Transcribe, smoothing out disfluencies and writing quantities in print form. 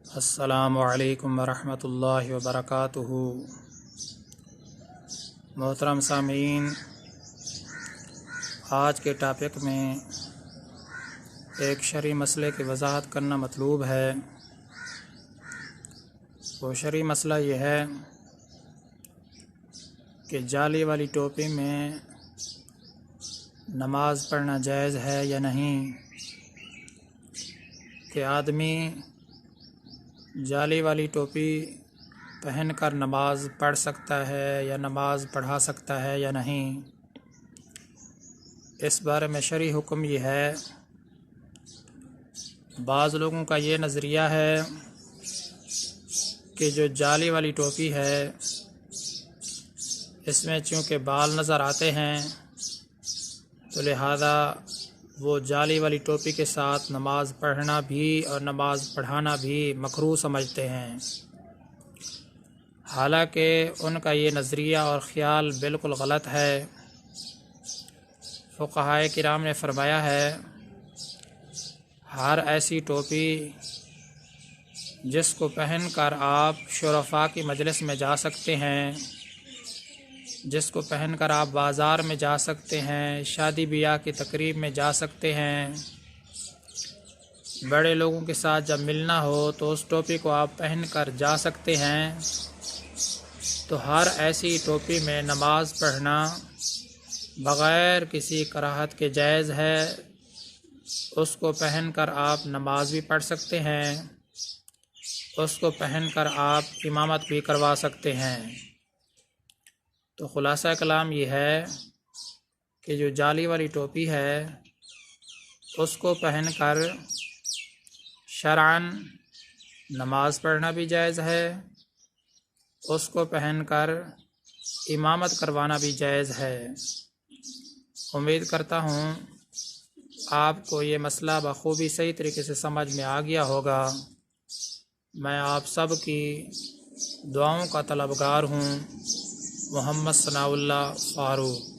السلام علیکم ورحمۃ اللہ وبرکاتہ۔ محترم سامعین، آج کے ٹاپک میں ایک شرعی مسئلے کی وضاحت کرنا مطلوب ہے۔ وہ شرعی مسئلہ یہ ہے کہ جعلی والی ٹوپی میں نماز پڑھنا جائز ہے یا نہیں، کہ آدمی جعلی والی ٹوپی پہن کر نماز پڑھ سکتا ہے یا نماز پڑھا سکتا ہے یا نہیں۔ اس بارے میں شرعی حکم یہ ہے، بعض لوگوں کا یہ نظریہ ہے کہ جو جعلی والی ٹوپی ہے اس میں چونکہ بال نظر آتے ہیں تو لہذا وہ جعلی والی ٹوپی کے ساتھ نماز پڑھنا بھی اور نماز پڑھانا بھی مکروہ سمجھتے ہیں، حالانکہ ان کا یہ نظریہ اور خیال بالکل غلط ہے۔ فقہائے کرام نے فرمایا ہے، ہر ایسی ٹوپی جس کو پہن کر آپ شرفاء کی مجلس میں جا سکتے ہیں، جس کو پہن کر آپ بازار میں جا سکتے ہیں، شادی بیاہ کی تقریب میں جا سکتے ہیں، بڑے لوگوں کے ساتھ جب ملنا ہو تو اس ٹوپی کو آپ پہن کر جا سکتے ہیں، تو ہر ایسی ٹوپی میں نماز پڑھنا بغیر کسی کراہت کے جائز ہے۔ اس کو پہن کر آپ نماز بھی پڑھ سکتے ہیں، اس کو پہن کر آپ امامت بھی کروا سکتے ہیں۔ تو خلاصہ کلام یہ ہے کہ جو جعلی والی ٹوپی ہے اس کو پہن کر شرعاً نماز پڑھنا بھی جائز ہے، اس کو پہن کر امامت کروانا بھی جائز ہے۔ امید کرتا ہوں آپ کو یہ مسئلہ بخوبی صحیح طریقے سے سمجھ میں آ گیا ہوگا۔ میں آپ سب کی دعاؤں کا طلبگار ہوں۔ محمد ثناء اللہ فاروق۔